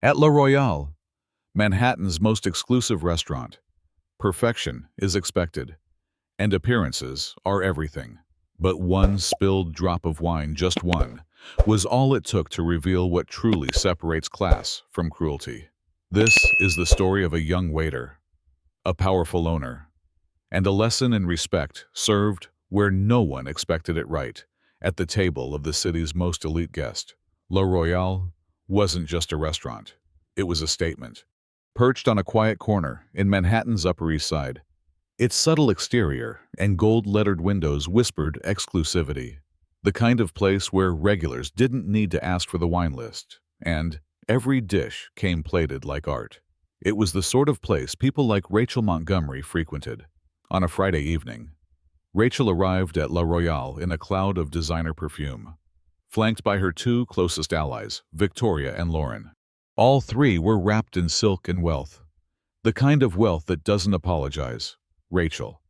At La Royale, Manhattan's most exclusive restaurant, perfection is expected, and appearances are everything. But one spilled drop of wine, just one, was all it took to reveal what truly separates class from cruelty. This is the story of a young waiter, a powerful owner, and a lesson in respect served where no one expected it right, at the table of the city's most elite guest. La Royale wasn't just a restaurant. It was a statement. Perched on a quiet corner in Manhattan's Upper East Side, its subtle exterior and gold-lettered windows whispered exclusivity, the kind of place where regulars didn't need to ask for the wine list, and every dish came plated like art. It was the sort of place people like Rachel Montgomery frequented. On a Friday evening, Rachel arrived at La Royale in a cloud of designer perfume, flanked by her two closest allies, Victoria and Lauren. All three were wrapped in silk and wealth, the kind of wealth that doesn't apologize. Rachel,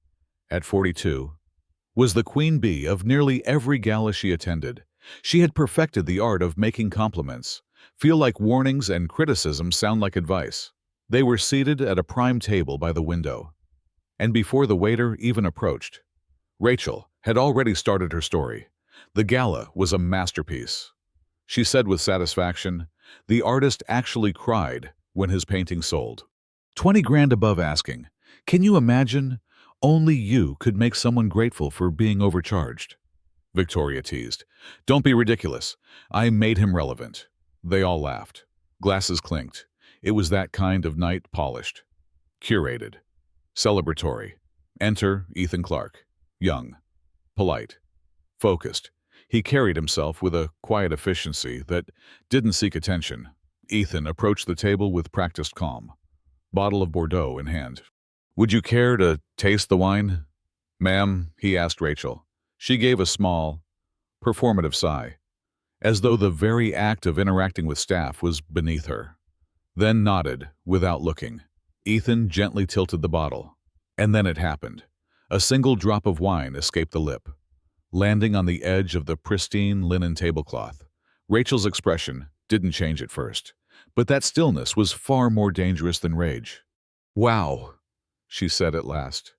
at 42, was the queen bee of nearly every gala she attended. She had perfected the art of making compliments feel like warnings and criticism sound like advice. They were seated at a prime table by the window, and before the waiter even approached, Rachel had already started her story. The gala was a masterpiece. She said with satisfaction, the artist actually cried when his painting sold. 20 grand above asking. Can you imagine? Only you could make someone grateful for being overcharged. Victoria teased. Don't be ridiculous. I made him relevant. They all laughed. Glasses clinked. It was that kind of night, polished, curated, celebratory. Enter Ethan Clark. Young, polite, focused. He carried himself with a quiet efficiency that didn't seek attention. Ethan approached the table with practiced calm, bottle of Bordeaux in hand. Would you care to taste the wine? Ma'am, he asked Rachel. She gave a small, performative sigh, as though the very act of interacting with staff was beneath her. Then nodded, without looking. Ethan gently tilted the bottle. And then it happened. A single drop of wine escaped the lip, landing on the edge of the pristine linen tablecloth. Rachel's expression didn't change at first, but that stillness was far more dangerous than rage. Wow, she said at last,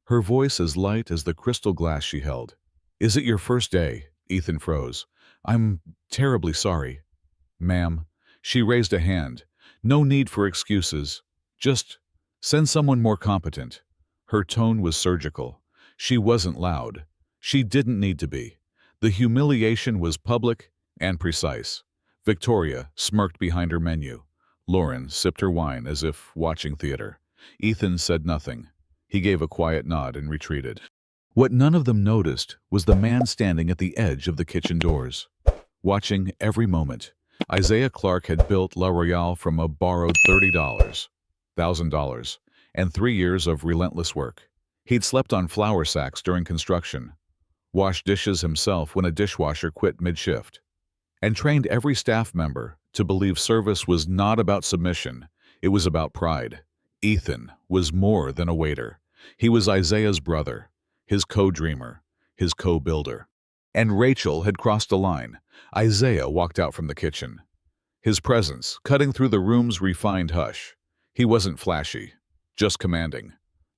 her voice as light as the crystal glass she held. Is it your first day? Ethan froze. I'm terribly sorry. Ma'am, she raised a hand. No need for excuses. Just send someone more competent. Her tone was surgical. She wasn't loud. She didn't need to be. The humiliation was public and precise. Victoria smirked behind her menu. Lauren sipped her wine as if watching theater. Ethan said nothing. He gave a quiet nod and retreated. What none of them noticed was the man standing at the edge of the kitchen doors, watching every moment. Isaiah Clarke had built La Royale from a borrowed $1,000, and 3 years of relentless work. He'd slept on flour sacks during construction, washed dishes himself when a dishwasher quit mid-shift, and trained every staff member to believe service was not about submission, it was about pride. Ethan was more than a waiter. He was Isaiah's brother, his co-dreamer, his co-builder. And Rachel had crossed a line. Isaiah walked out from the kitchen, his presence cutting through the room's refined hush. He wasn't flashy, just commanding,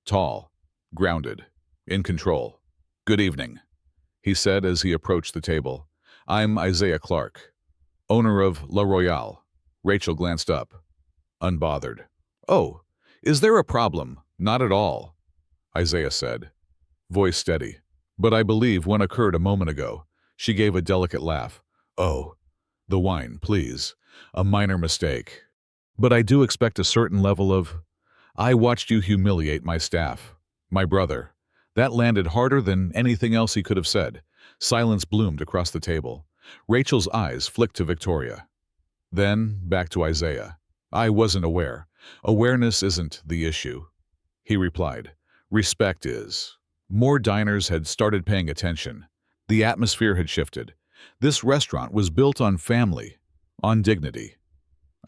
tall, grounded, in control. Good evening, he said as he approached the table. I'm Isaiah Clarke, owner of La Royale. Rachel glanced up, unbothered. Oh, is there a problem? Not at all, Isaiah said, voice steady. But I believe one occurred a moment ago. She gave a delicate laugh. Oh, the wine, please. A minor mistake. But I do expect a certain level of... I watched you humiliate my staff, my brother. That landed harder than anything else he could have said. Silence bloomed across the table. Rachel's eyes flicked to Victoria. Then back to Isaiah. I wasn't aware. Awareness isn't the issue, he replied. Respect is. More diners had started paying attention. The atmosphere had shifted. This restaurant was built on family, on dignity.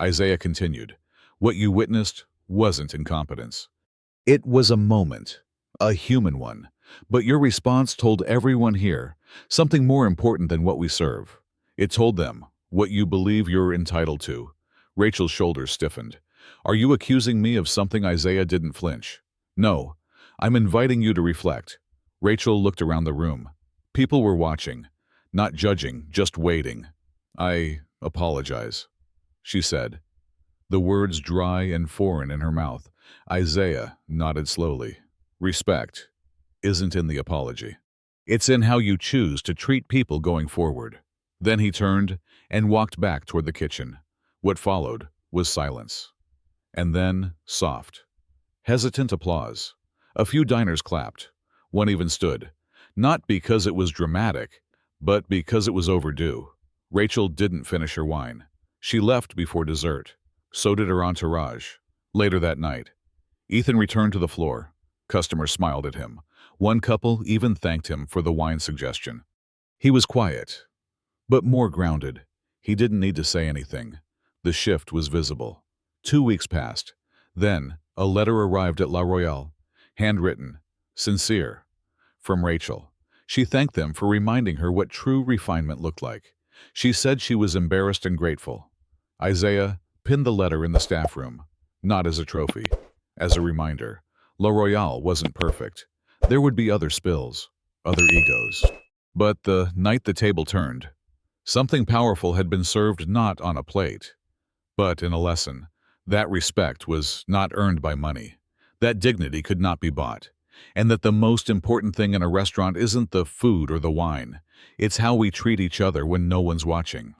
Isaiah continued. What you witnessed wasn't incompetence. It was a moment, a human one. But your response told everyone here something more important than what we serve. It told them what you believe you're entitled to. Rachel's shoulders stiffened. Are you accusing me of something? Isaiah didn't flinch. No, I'm inviting you to reflect. Rachel looked around the room. People were watching, not judging, just waiting. I apologize, she said, the words dry and foreign in her mouth. Isaiah nodded slowly. Respect isn't in the apology. It's in how you choose to treat people going forward. Then he turned and walked back toward the kitchen. What followed was silence. And then soft, hesitant applause. A few diners clapped. One even stood. Not because it was dramatic, but because it was overdue. Rachel didn't finish her wine. She left before dessert. So did her entourage. Later that night, Ethan returned to the floor. Customers smiled at him. One couple even thanked him for the wine suggestion. He was quiet, but more grounded. He didn't need to say anything. The shift was visible. 2 weeks passed. Then, a letter arrived at La Royale. Handwritten, sincere, from Rachel. She thanked them for reminding her what true refinement looked like. She said she was embarrassed and grateful. Isaiah pinned the letter in the staff room, not as a trophy, as a reminder. La Royale wasn't perfect. There would be other spills, other egos. But the night the table turned, something powerful had been served not on a plate, but in a lesson. That respect was not earned by money, that dignity could not be bought, and that the most important thing in a restaurant isn't the food or the wine. It's how we treat each other when no one's watching.